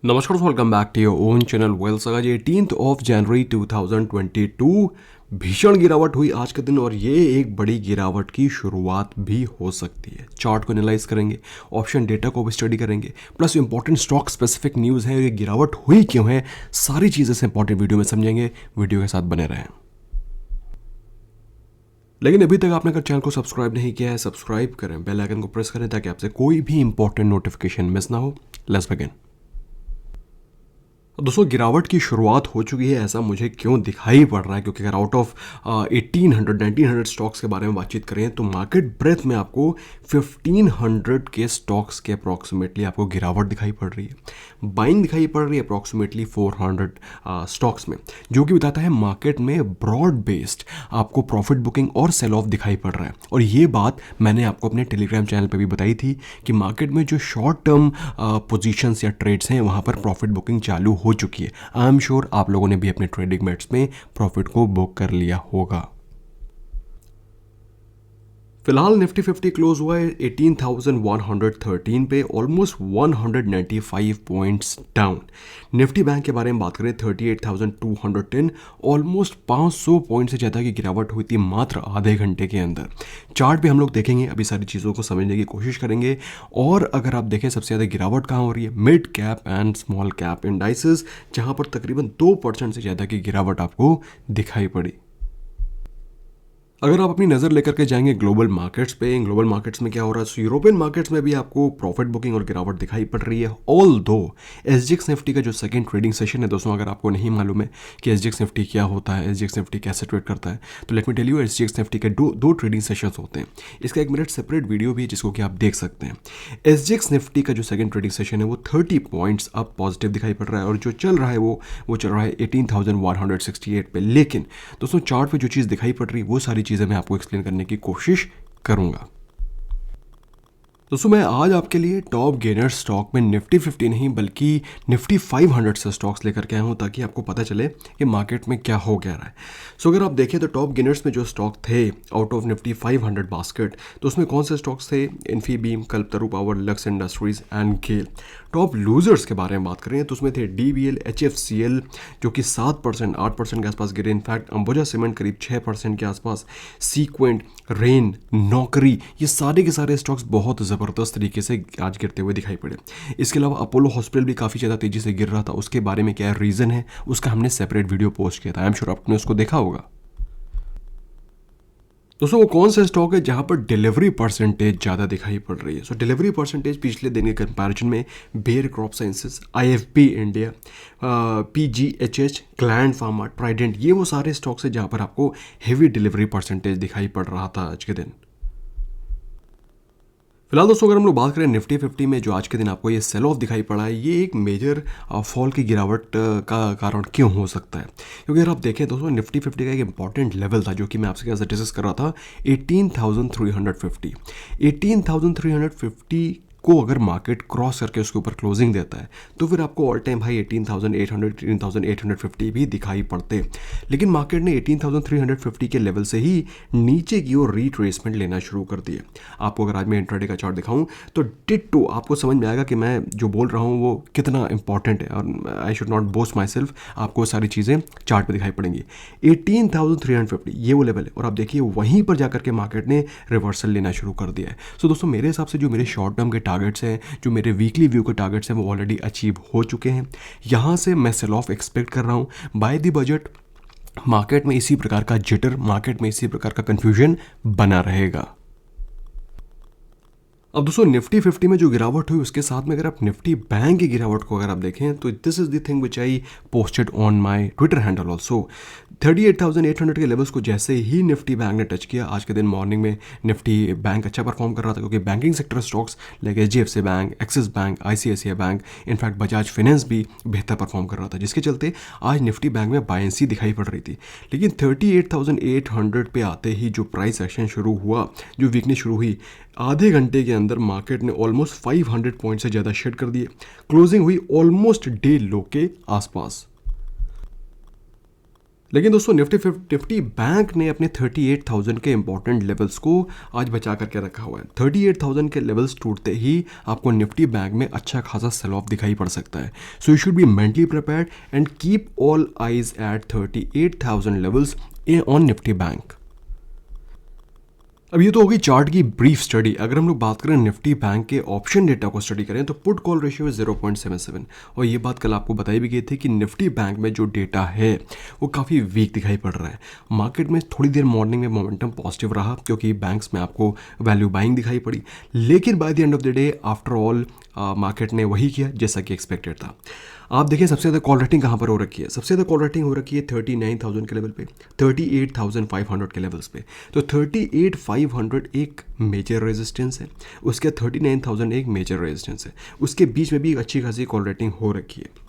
नमस्कार, welcome back to your own channel Wells. आज 18 of January 2022 भीषण गिरावट हुई आज के दिन और ये एक बड़ी गिरावट की शुरुआत भी हो सकती है। चार्ट को एनालाइज करेंगे, ऑप्शन डेटा को भी स्टडी करेंगे, plus important stock specific news है और ये गिरावट हुई क्यों है, सारी चीज़ें से इंपॉर्टेंट वीडियो में समझेंगे। वीडियो के साथ बने रहें। लेकिन अभी तक आपने अगर चैनल को सब्सक्राइब नहीं किया है, सब्सक्राइब करें, बेल आइकन को प्रेस करें ताकि आपसे कोई भी इंपॉर्टेंट नोटिफिकेशन मिस ना हो। Let's begin. दोस्तों, गिरावट की शुरुआत हो चुकी है, ऐसा मुझे क्यों दिखाई पड़ रहा है? क्योंकि अगर आउट ऑफ 1900 स्टॉक्स के बारे में बातचीत करें तो मार्केट ब्रेथ में आपको 1500 के स्टॉक्स के अप्रॉक्सीमेटली आपको गिरावट दिखाई पड़ रही है। बाइंग दिखाई पड़ रही है अप्रॉक्सीमेटली 400 स्टॉक्स में, जो कि बताता है मार्केट में ब्रॉड बेस्ड आपको प्रॉफिट बुकिंग और सेल ऑफ दिखाई पड़ रहा है। और ये बात मैंने आपको अपने टेलीग्राम चैनल पर भी बताई थी कि मार्केट में जो शॉर्ट टर्म पोजीशंस या ट्रेड्स हैं वहाँ पर प्रॉफिट बुकिंग चालू हो चुकी है। आई एम श्योर आप लोगों ने भी अपने ट्रेडिंग मेट्स में प्रॉफिट को बुक कर लिया होगा। फिलहाल निफ्टी 50 क्लोज हुआ है 18,113 पे, almost 195 points down. Nifty bank के बारे में बात करें 38,210, ऑलमोस्ट 500 पॉइंट से ज़्यादा की गिरावट हुई थी मात्र आधे घंटे के अंदर। चार्ट पे हम लोग देखेंगे, अभी सारी चीज़ों को समझने की कोशिश करेंगे। और अगर आप देखें सबसे ज़्यादा गिरावट कहाँ हो रही है, mid cap and small cap indices, जहाँ पर तकरीबन 2% से ज़्यादा की गिरावट आपको दिखाई पड़ी। अगर आप अपनी नज़र लेकर के जाएंगे ग्लोबल मार्केट्स पे, ग्लोबल मार्केट्स में क्या हो रहा है, तो यूरोपियन मार्केट्स में भी आपको प्रॉफिट बुकिंग और गिरावट दिखाई पड़ रही है। ऑल दो एसजीएक्स निफ्टी का जो सेकंड ट्रेडिंग सेशन है, दोस्तों अगर आपको नहीं मालूम है कि एसजीएक्स निफ्टी क्या होता है, एसजीएक्स निफ्टी कैसे ट्रेड करता है, तो let me tell you, SGX Nifty के दो ट्रेडिंग सेशंस होते हैं। इसका 1 मिनट सेपरेट वीडियो भी है जिसको कि आप देख सकते हैं। एसजीएक्स निफ्टी का जो सेकंड ट्रेडिंग सेशन है वो 30 पॉइंट्स अब पॉजिटिव दिखाई पड़ रहा है और जो चल रहा है वो चल रहा है 18,168 पे। लेकिन दोस्तों चार्ट पे जो चीज़ दिखाई पड़ रही है वो सारी चीज़ें मैं आपको एक्सप्लेन करने की कोशिश करूंगा। दोस्तों मैं आज आपके लिए टॉप गेनर स्टॉक में निफ्टी 50 नहीं बल्कि निफ्टी 500 से स्टॉक्स लेकर के आया हूँ ताकि आपको पता चले कि मार्केट में क्या हो गया रहा है। सो अगर आप देखें तो टॉप गेनर्स में जो स्टॉक थे आउट ऑफ निफ्टी 500 बास्केट, तो उसमें कौन से स्टॉक्स थे? Infibeam, Kalpataru power, Lux industries and GAIL. Top losers के बारे में बात करें तो उसमें थे डीबीएल, एचएफसीएल जो कि 7% 8% के आसपास गिरे। इनफैक्ट अंबुजा सीमेंट करीब 6% के आसपास, सीक्वेंट, रेन, नौकरी, ये सारे के सारे स्टॉक्स बहुत ज़बरदस्त तरीके से आज गिरते हुए दिखाई पड़े। इसके अलावा अपोलो हॉस्पिटल भी काफ़ी ज़्यादा तेज़ी से गिर रहा था। उसके बारे में क्या रीज़न है उसका हमने सेपरेट वीडियो पोस्ट किया था, आई एम श्योर आपने उसको देखा होगा। दोस्तों वो कौन सा स्टॉक है जहां पर डिलीवरी परसेंटेज ज़्यादा दिखाई पड़ रही है? सो डिलीवरी परसेंटेज पिछले दिन के कंपैरिजन में Bayer crop sciences, IFB India, PGHH, Gland Pharma, Trident, ये वो सारे स्टॉक्स हैं जहां पर आपको हेवी डिलीवरी परसेंटेज दिखाई पड़ रहा था आज के दिन। फिलहाल दोस्तों अगर हम लोग बात करें निफ्टी 50 में जो आज के दिन आपको ये सेल ऑफ दिखाई पड़ा है, ये एक मेजर फॉल की गिरावट का कारण क्यों हो सकता है? क्योंकि अगर आप देखें दोस्तों निफ्टी 50 का एक इंपॉर्टेंट लेवल था जो कि मैं आपसे कैसे डिस्कस कर रहा था, 18,350। 18,350 को अगर मार्केट क्रॉस करके उसके ऊपर क्लोजिंग देता है तो फिर आपको ऑल टाइम हाई 18,800 18,850 भी दिखाई पड़ते। लेकिन मार्केट ने 18,350 के लेवल से ही नीचे की ओर रिट्रेसमेंट लेना शुरू कर दिए। आपको अगर आज मैं इंट्राडे का चार्ट दिखाऊं तो डिट्टो आपको समझ में आएगा कि मैं जो बोल रहा हूं वो कितना इंपॉर्टेंट है और I should not boast my self. आपको सारी चीज़ें चार्ट पर दिखाई पड़ेंगी। 18,350 ये वो लेवल है और आप देखिए वहीं पर जाकर के मार्केट ने रिवर्सल लेना शुरू कर दिया है। सो दोस्तों मेरे हिसाब से जो मेरे शॉर्ट टर्म के टारगेट्स हैं, जो मेरे वीकली व्यू के टारगेट्स हैं, वो ऑलरेडी अचीव हो चुके हैं। यहाँ से मैं सेल ऑफ एक्सपेक्ट कर रहा हूँ बाय द बजट। मार्केट में इसी प्रकार का जिटर, मार्केट में इसी प्रकार का कंफ्यूजन बना रहेगा। अब दोस्तों निफ्टी 50 में जो गिरावट हुई उसके साथ में अगर आप निफ्टी बैंक की गिरावट को अगर आप देखें तो this is the thing which I posted on my Twitter handle also. 38,800 के लेवल्स को जैसे ही निफ्टी बैंक ने टच किया, आज के दिन मॉर्निंग में निफ्टी बैंक अच्छा परफॉर्म कर रहा था क्योंकि banking sector stocks like HDFC bank, axis bank, ICICI bank, in fact Bajaj finance भी बेहतर परफॉर्म कर रहा था, जिसके चलते आज निफ्टी बैंक में बायंसी दिखाई पड़ रही थी। लेकिन 38,800 पे आते ही जो प्राइस एक्शन शुरू हुआ, जो वीकनेस शुरू हुई, आधे घंटे के अंदर मार्केट ने ऑलमोस्ट 500 पॉइंट से ज़्यादा शेड कर दिए। क्लोजिंग हुई ऑलमोस्ट डे लो के आसपास। लेकिन दोस्तों निफ्टी बैंक ने अपने 38,000 के इंपॉर्टेंट लेवल्स को आज बचा करके रखा हुआ है। 38,000 के लेवल्स टूटते ही आपको निफ्टी बैंक में अच्छा खासा सेल ऑफ दिखाई पड़ सकता है। So you should be mentally prepared and keep all eyes at 38,000 levels on Nifty bank. अब ये तो होगी चार्ट की ब्रीफ स्टडी। अगर हम लोग बात करें निफ्टी बैंक के ऑप्शन डेटा को स्टडी करें तो पुट कॉल रेशियो है 0.77, और ये बात कल आपको बताई भी गई थी कि निफ्टी बैंक में जो डेटा है वो काफ़ी वीक दिखाई पड़ रहा है। मार्केट में थोड़ी देर मॉर्निंग में मोमेंटम पॉजिटिव रहा क्योंकि बैंक्स में आपको वैल्यू बाइंग दिखाई पड़ी, लेकिन by the end of the day after all market ने वही किया जैसा कि एक्सपेक्टेड था। आप देखिए सबसे ज़्यादा कॉल रेटिंग कहाँ पर हो रखी है। सबसे ज़्यादा कॉल रेटिंग हो रखी है 39,000 के लेवल पे, 38,500 के लेवल्स पे। तो 38,500 एक मेजर रेजिस्टेंस है, उसके 39,000 एक मेजर रेजिस्टेंस है, उसके बीच में भी एक अच्छी खासी कॉल रेटिंग हो रखी है।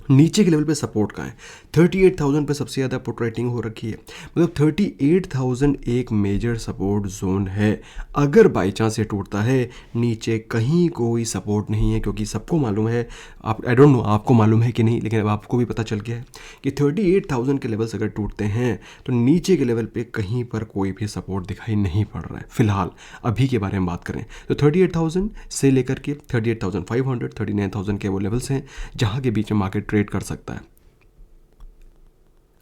नीचे के लेवल पे सपोर्ट का है 38,000 पे सबसे ज़्यादा पुट रेटिंग हो रखी है, मतलब 38,000 एक मेजर सपोर्ट जोन है। अगर बाई चांस ये टूटता है, नीचे कहीं कोई सपोर्ट नहीं है, क्योंकि सबको मालूम है, आप आई डोंट नो आपको मालूम है कि नहीं, लेकिन अब आपको भी पता चल गया है कि 38,000 के लेवल्स अगर टूटते हैं तो नीचे के लेवल पे कहीं पर कोई भी सपोर्ट दिखाई नहीं पड़ रहा है। फिलहाल अभी के बारे में बात करें तो 38,000 से लेकर के 38,500 39,000 के वो लेवल्स हैं जहाँ के बीच में मार्केट ट्रेड कर सकता है।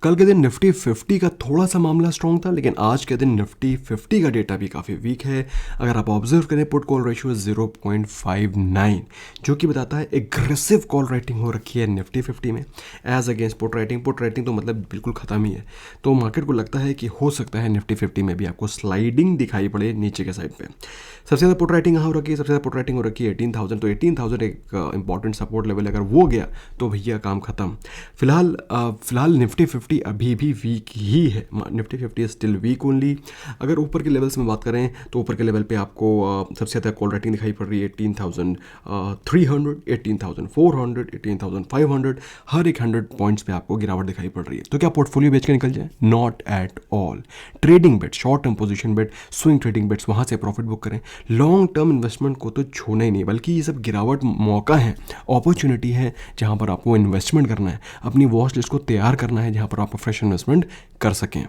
कल के दिन निफ्टी 50 का थोड़ा सा मामला स्ट्रॉन्ग था, लेकिन आज के दिन निफ्टी 50 का डेटा भी काफ़ी वीक है। अगर आप ऑब्जर्व करें पुट कॉल रेशियो 0.59, जो कि बताता है एग्रेसिव कॉल राइटिंग हो रखी है निफ्टी 50 में as against put writing. Put writing तो मतलब बिल्कुल ख़त्म ही है। तो मार्केट को लगता है कि हो सकता है निफ्टी 50 में भी आपको स्लाइडिंग दिखाई पड़े नीचे के साइड पर। सबसे ज़्यादा पुट राइटिंग कहाँ हो रखी है? सबसे ज़्यादा पुट राइटिंग हो रखी है 18,000। तो 18,000 एक इंपॉर्टेंट सपोर्ट लेवल, अगर वो गया तो भैया काम खत्म। फिलहाल निफ्टी 50 अभी भी वीक ही है। Nifty 50 is still weak only. अगर ऊपर के लेवल्स में बात करें तो ऊपर के लेवल पे आपको सबसे ज़्यादा कॉल रेटिंग दिखाई पड़ रही है 18,300, 18,400, 18,500। हर एक 100 पॉइंट्स पे आपको गिरावट दिखाई पड़ रही है। तो क्या पोर्टफोलियो बेच के निकल जाए? Not at all. Trading bet, short term position bet, swing trading bets, वहाँ से प्रॉफिट बुक करें। लॉन्ग टर्म इन्वेस्टमेंट को तो छूना ही नहीं, बल्कि ये सब गिरावट मौका है, अपॉर्चुनिटी है, जहाँ पर आपको इन्वेस्टमेंट करना है, अपनी वॉच लिस्ट को तैयार करना है, जहाँ पर आप फ्रेश इन्वेस्टमेंट कर सकें।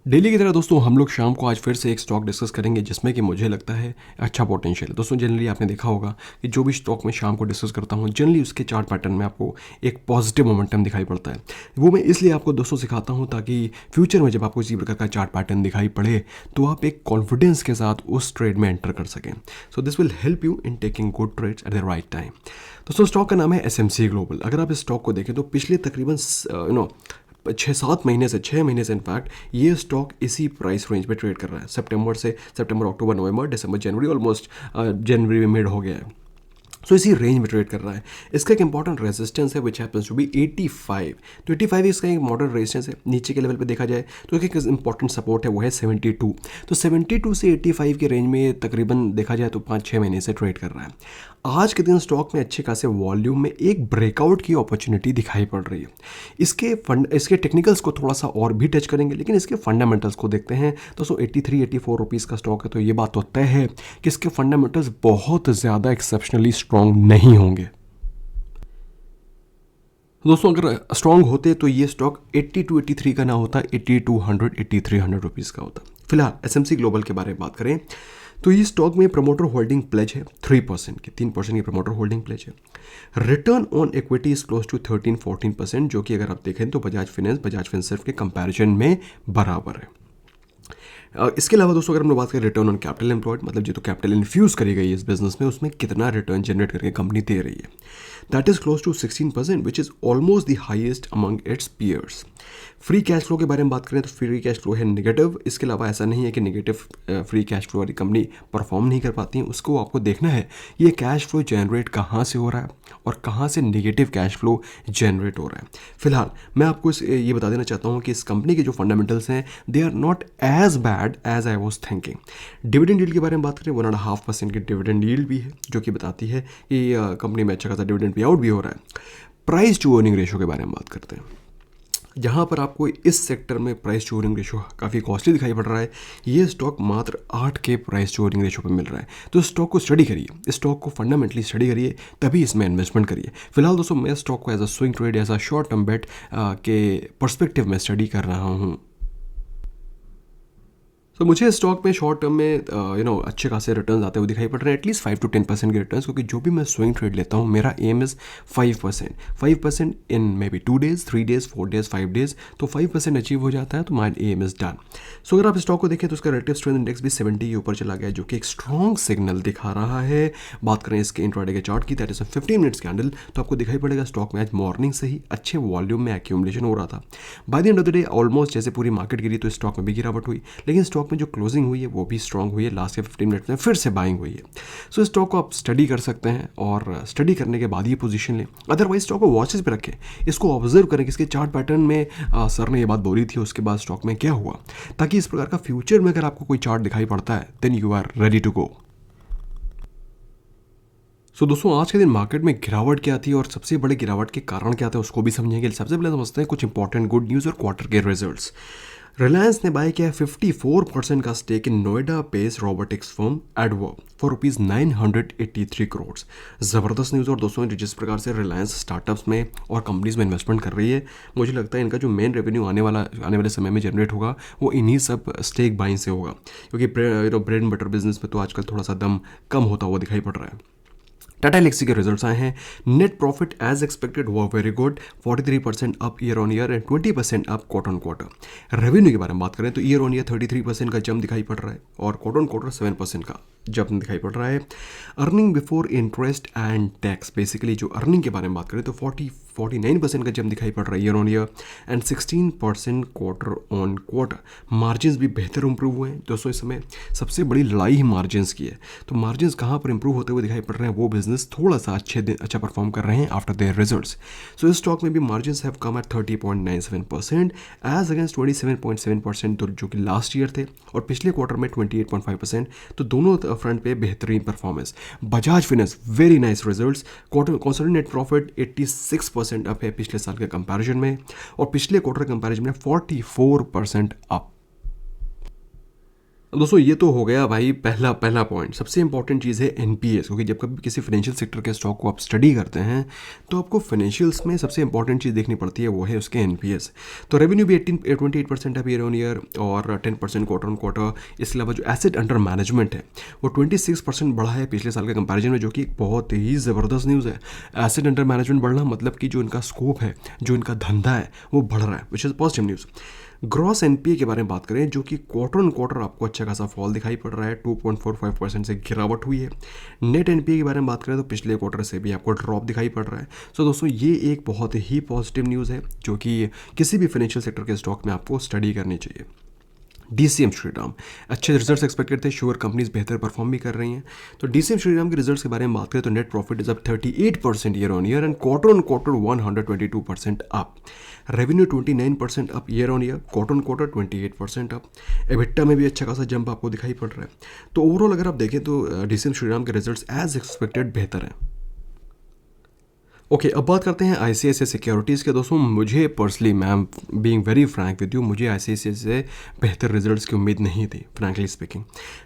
डेली की तरह दोस्तों हम लोग शाम को आज फिर से एक स्टॉक डिस्कस करेंगे जिसमें कि मुझे लगता है अच्छा पोटेंशियल है। दोस्तों जनरली आपने देखा होगा कि जो भी स्टॉक मैं शाम को डिस्कस करता हूँ, जनरली उसके चार्ट पैटर्न में आपको एक पॉजिटिव मोमेंटम दिखाई पड़ता है। वो मैं इसलिए आपको दोस्तों सिखाता हूँ ताकि फ्यूचर में जब आपको इसी प्रकार का चार्ट पैटर्न दिखाई पड़े तो आप एक कॉन्फिडेंस के साथ उस ट्रेड में एंटर कर सकें। So this will help you in taking good trades at the right time. दोस्तों स्टॉक का नाम है SMC ग्लोबल। अगर आप इस स्टॉक को देखें तो पिछले तकरीबन 6 महीने से इनफैक्ट ये स्टॉक इसी प्राइस रेंज पे ट्रेड कर रहा है। सितंबर, अक्टूबर, नवंबर, दिसंबर, जनवरी, ऑलमोस्ट जनवरी में मिड हो गया है। सो इसी रेंज में ट्रेड कर रहा है। इसका एक इंपॉर्टेंट रेजिस्टेंस है विच हैपन्स टू बी 85। तो 85 इसका एक मॉडर्न रेजिस्टेंस है। नीचे के लेवल पे देखा जाए तो एक इंपॉर्टेंट सपोर्ट है, वो है 72। तो 72 से 85 के रेंज में तकरीबन देखा जाए तो 5-6 महीने से ट्रेड कर रहा है। आज के दिन स्टॉक में अच्छे खासे वॉल्यूम में एक ब्रेकआउट की अपॉर्चुनिटी दिखाई पड़ रही है। इसके टेक्निकल्स को थोड़ा सा और भी टच करेंगे, लेकिन इसके फंडामेंटल्स को देखते हैं। दोस्तों 83-84 रुपीज़ का स्टॉक है, तो ये बात तो तय है कि इसके फंडामेंटल्स बहुत ज़्यादा एक्सेप्शनली स्ट्रॉन्ग नहीं होंगे। दोस्तों अगर स्ट्रॉन्ग होते तो ये स्टॉक 82-83 का ना होता, 8200, 8300 रुपीज़ का होता। फिलहाल SMC ग्लोबल के बारे में बात करें तो ये स्टॉक में प्रमोटर होल्डिंग प्लेज है 3% की, 3% की प्रमोटर होल्डिंग प्लेज है। Return on equity is close to 13-14%, जो कि अगर आप देखें तो बजाज फिनसर्व के कंपैरिजन में बराबर है। इसके अलावा दोस्तों अगर हम लोग बात करें रिटर्न ऑन कैपिटल एम्प्लॉयड, मतलब जो तो कैपिटल इन्फ्यूज़ करी गई है इस बिजनेस में, उसमें कितना रिटर्न जनरेट करके कंपनी दे रही है, that is close to 16%, which is almost the highest among its peers. Free cash flow के बारे में बात करें तो फ्री कैश फ्लो है नेगेटिव। इसके अलावा ऐसा नहीं है कि नेगेटिव फ्री कैश फ्लो वाली कंपनी परफॉर्म नहीं कर पाती है, उसको आपको देखना है ये कैश फ्लो जनरेट कहाँ से हो रहा है और कहाँ से नेगेटिव कैश फ्लो जनरेट हो रहा है। फिलहाल मैं आपको ये बता देना चाहता हूँ कि इस कंपनी के जो फंडामेंटल्स हैं they are not as bad as I was thinking. Dividend yield के बारे में बात करें 1.5% की डिविडेंड यील्ड भी है, जो कि बताती है कि कंपनी में अच्छा खासा डिविडेंड पे आउट भी हो रहा है। प्राइस टू अर्निंग रेशियो के बारे में बात करते हैं। जहाँ पर आपको इस सेक्टर में प्राइस टू अर्निंग रेशो काफ़ी कॉस्टली दिखाई पड़ रहा है, ये स्टॉक मात्र 8 के प्राइस टू अर्निंग रेशो पे मिल रहा है। तो स्टॉक को स्टडी करिए, इस स्टॉक को फंडामेंटली स्टडी करिए, तभी इसमें इन्वेस्टमेंट करिए। फिलहाल दोस्तों मैं स्टॉक को as a swing trade, as a short term bet के पर्सपेक्टिव में स्टडी कर रहा हूँ। तो मुझे स्टॉक में शॉर्ट टर्म में अच्छे खासे रिटर्न्स आते हुए दिखाई पड़ रहे हैं, एटलीस्ट 5 to 10% के रिटर्न्स, क्योंकि जो भी मैं स्विंग ट्रेड लेता हूँ मेरा aim is 5% in maybe 2 days, 3 days, 4 days, 5 days, तो 5% अचीव हो जाता है तो माई एम इज़ डन। सो अगर आप स्टॉक को देखें तो उसका रिलेटिव स्ट्रेंथ इंडेक्स भी 70 के ऊपर चला गया, जो कि एक स्ट्रॉन्ग सिग्नल दिखा रहा है। बात करें इसके इंट्राडे के चार्ट की, दैट इज 15 मिनट्स कैंडल, तो आपको दिखाई पड़ेगा स्टॉक में आज मॉर्निंग से ही अच्छे वॉल्यूम में एक्यूमुलेशन हो रहा था। By the end of the day almost जैसे पूरी मार्केट गिरी तो स्टॉक में भी गिरावट हुई, लेकिन स्टॉक में जो क्लोजिंग हुई वो भी स्ट्रांग हुई है, लास्ट के 15 मिनट में फिर से बाइंग हुई है। सो स्टॉक को आप स्टडी कर सकते हैं और स्टडी करने के बाद ही पोजीशन लें, अदरवाइज स्टॉक को वॉचेस पे रखें, इसको ऑब्जर्व करें कि इसके चार्ट पैटर्न में सर ने ये बात बोली थी, उसके बाद स्टॉक में क्या हुआ, ताकि इस प्रकार का फ्यूचर में अगर आपको कोई चार्ट दिखाई पड़ता है then you are ready to go. So दोस्तों आज के दिन मार्केट में गिरावट क्या थी और सबसे बड़े गिरावट के कारण क्या थे उसको भी समझेंगे। सबसे पहले समझते हैं कुछ इंपॉर्टेंट गुड न्यूज़ और क्वार्टर के रिजल्ट्स। रिलायंस ने बाय किया 54% का stake in Noida based robotics firm Addverb for ₹983 crore. ज़बरदस्त न्यूज़। और दोस्तों जिस प्रकार से रिलायंस स्टार्टअप्स में और कंपनीज में इन्वेस्टमेंट कर रही है, मुझे लगता है इनका जो मेन रेवेन्यू आने वाले समय में जनरेट होगा वो इन्हीं सब स्टेक बाइंग से होगा, क्योंकि ब्रेड एंड बटर बिजनेस में तो आजकल थोड़ा सा दम कम होता हुआ दिखाई पड़ रहा है। टाटा एलेक्सी के रिजल्ट्स आए हैं। नेट प्रॉफिट एज एक्सपेक्टेड हुआ very good, 43% up year on year and 20% up quarter on quarter. Revenue के बारे में बात करें तो ईयर ऑन ईयर 33% का जंप दिखाई पड़ रहा है और क्वार्टर ऑन क्वार्टर 7% का जंप दिखाई पड़ रहा है। Earning before interest and tax, basically जो अर्निंग के बारे में बात करें तो 49% का जंप दिखाई पड़ रहा है year on year and 16% quarter on quarter. Margin भी बेहतर इंप्रूव हुए हैं दोस्तों। इस समय सबसे बड़ी लड़ाई ही मार्जिन की है, तो मार्जिन कहाँ पर इंप्रूव होते हुए दिखाई पड़ रहे हैं, वो बिजनेस थोड़ा सा अच्छा परफॉर्म कर रहे हैं आफ्टर देयर रिजल्ट्स। सो इस स्टॉक में भी margin have come at 30.97% as against 27.7% जो कि लास्ट ईयर थे, और पिछले क्वार्टर में 28.5%, तो दोनों फ्रंट पे बेहतरीन performance. Bajaj finance very nice results. Quarter consolidated net profit 86% up है पिछले साल के कंपैरिजन में, और पिछले क्वार्टर कंपैरिजन में 44% अप। दोस्तों ये तो हो गया भाई पहला पॉइंट। सबसे इंपॉर्टेंट चीज़ है एनपीएस, क्योंकि जब कभी किसी फाइनेंशियल सेक्टर के स्टॉक को आप स्टडी करते हैं तो आपको फाइनेंशियल्स में सबसे इंपॉर्टेंट चीज़ देखनी पड़ती है, वो है उसके एनपीएस। तो रेवेन्यू भी 28% है ईयर ऑन ईयर और 10% क्वार्टर ऑन क्वार्टर। इसके अलावा जो एसेट अंडर मैनेजमेंट है वो 26% बढ़ा है पिछले साल के कंपैरिजन में, जो कि एक बहुत ही ज़बरदस्त न्यूज़ है। एसेट अंडर मैनेजमेंट बढ़ना मतलब कि जो इनका स्कोप है, जो इनका धंधा है, वो बढ़ रहा है, which is positive news. Gross NPA के बारे में बात करें, जो कि क्वार्टर ऑन क्वार्टर आपको अच्छा खासा फॉल दिखाई पड़ रहा है, 2.45% से गिरावट हुई है। नेट एनपीए के बारे में बात करें तो पिछले क्वार्टर से भी आपको ड्रॉप दिखाई पड़ रहा है। सो दोस्तों ये एक बहुत ही पॉजिटिव न्यूज़ है, जो कि किसी भी फाइनेंशियल सेक्टर के स्टॉक में आपको स्टडी करनी चाहिए। डीसीएम श्रीराम अच्छे रिजल्ट्स एक्सपेक्टेड थे, श्योर कंपनीज बेहतर परफॉर्म भी कर रही हैं। तो डीसीएम श्रीराम के रिजल्ट्स के बारे में बात करें तो net profit is up 38% year on year and quarter on quarter 122% up. Revenue 29% up year on year, quarter on quarter 28% up. EBITDA में भी अच्छा खासा जंप आपको दिखाई पड़ रहा है। तो ओवरऑल अगर आप देखें तो डीसीएम श्रीराम के रिजल्ट्स एज एक्सपेक्टेड बेहतर हैं। ओके, अब बात करते हैं आईसीआईसीआई सिक्योरिटीज़ के। दोस्तों मुझे personally, ma'am being very Frank with you, मुझे आईसीआईसीआई से बेहतर रिजल्ट्स की उम्मीद नहीं थी फ्रैंकली स्पीकिंग,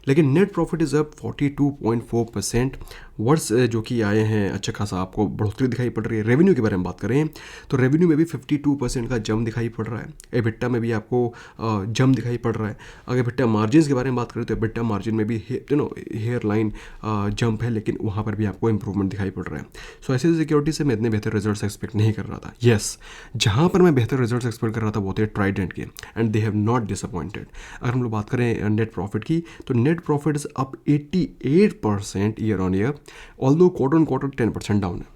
लेकिन net profit is up 42.4%। Words जो कि आए हैं अच्छा खासा आपको बढ़ोतरी दिखाई पड़ रही है। रेवेन्यू के बारे में बात करें तो रेवेन्यू में भी 52% का जंप दिखाई पड़ रहा है। एबिटा में भी आपको जंप दिखाई पड़ रहा है। अगर एबिटा मार्जिन के बारे में बात करें तो एबिटा मार्जिन में भी हेयर लाइन जंप है, लेकिन वहाँ पर भी आपको इंप्रूवमेंट दिखाई पड़ रहा है। सो ऐसी सिक्योरिटी से मैं इतने बेहतर रिजल्ट्स एक्सपेक्ट नहीं कर रहा था। येस, जहाँ पर मैं बेहतर रिजल्ट्स एक्सपेक्ट कर रहा था वो थे ट्राइडेंट के, and they have not disappointed. अगर हम लोग बात करें नेट प्रॉफिट की तो net profit is up 88% year on year, although quarter on quarter 10% down है।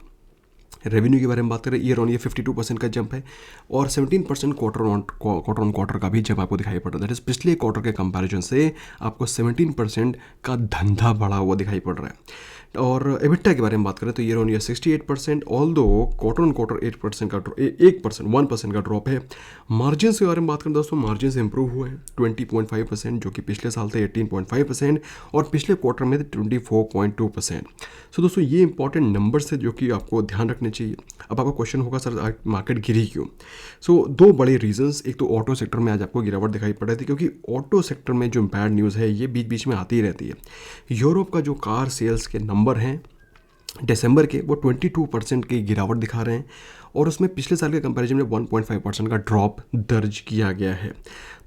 रेवेन्यू के बारे में बात करें ईयर ऑन ईयर 52% का जंप है और 17% क्वार्टर ऑन क्वार्टर का भी जंप आपको दिखाई पड़ रहा है। दैट इज पिछले क्वार्टर के कंपैरिजन से आपको 17% का धंधा बढ़ा हुआ दिखाई पड़ रहा है। और एबिटा के बारे में बात करें तो ईयर ऑन ईयर 68%, ऑल दो क्वार्टर ऑन क्वार्टर 8% का 1% का ड्रॉप है। मार्जिन के बारे में बात करें दोस्तों, मार्जिन इंप्रूव हुए हैं 20.5%, जो कि पिछले साल थे 18.5% और पिछले क्वार्टर में थे 24.2%। सो दोस्तों ये इंपॉर्टेंट नंबर्स है जो कि आपको ध्यान रखने चाहिए। अब आपका क्वेश्चन होगा सर मार्केट गिरी क्यों? सो दो बड़े रीजंस, एक तो ऑटो सेक्टर में आज आपको गिरावट दिखाई पड़ रही थी, क्योंकि ऑटो सेक्टर में जो बैड न्यूज़ है ये बीच बीच में आती ही रहती है। यूरोप का जो कार सेल्स के नंबर हैं दिसंबर के, वो 22% की गिरावट दिखा रहे हैं और उसमें पिछले साल के कंपैरिजन में 1.5% का ड्रॉप दर्ज किया गया है।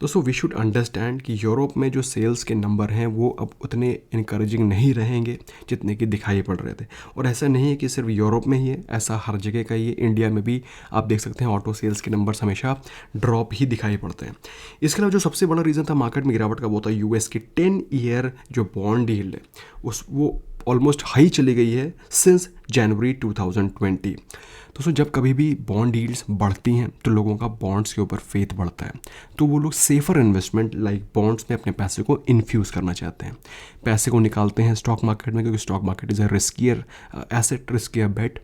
दोस्तों वी शुड अंडरस्टैंड कि यूरोप में जो सेल्स के नंबर हैं वो अब उतने इनकरेजिंग नहीं रहेंगे जितने कि दिखाई पड़ रहे थे। और ऐसा नहीं है कि सिर्फ यूरोप में ही है, ऐसा हर जगह का ही है। इंडिया में भी आप देख सकते हैं ऑटो सेल्स के नंबर्स हमेशा ड्रॉप ही दिखाई पड़ते हैं। इसके अलावा जो सबसे बड़ा रीज़न था मार्केट में गिरावट का वो था यूएस की 10 ईयर जो बॉन्ड यील्ड है वो ऑलमोस्ट हाई चली गई है सिंस जनवरी 2020। दोस्तों जब कभी भी बॉन्ड यील्ड्स बढ़ती हैं तो लोगों का बॉन्ड्स के ऊपर फेथ बढ़ता है, तो वो लोग सेफर इन्वेस्टमेंट लाइक बॉन्ड्स में अपने पैसे को इन्फ्यूज़ करना चाहते हैं, पैसे को निकालते हैं स्टॉक मार्केट में, क्योंकि stock market is a riskier asset, riskier bet.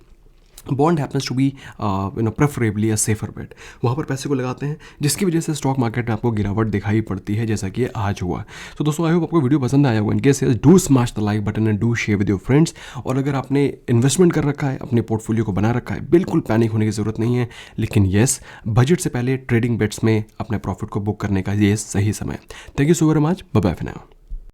Bond happens to be preferably a safer bet, वहाँ पर पैसे को लगाते हैं, जिसकी वजह से स्टॉक मार्केट में आपको गिरावट दिखाई पड़ती है जैसा कि आज हुआ। तो दोस्तों आई होप आपको वीडियो पसंद आया होगा। In case do smash the like button and do share with your friends. और अगर आपने इन्वेस्टमेंट कर रखा है, अपने पोर्टफोलियो को बना रखा है, बिल्कुल पैनिक होने की ज़रूरत नहीं है, लेकिन येस बजट से पहले ट्रेडिंग बेट्स में अपने प्रॉफिट को बुक करने का ये सही समय। Thank you so very much, bye bye for now.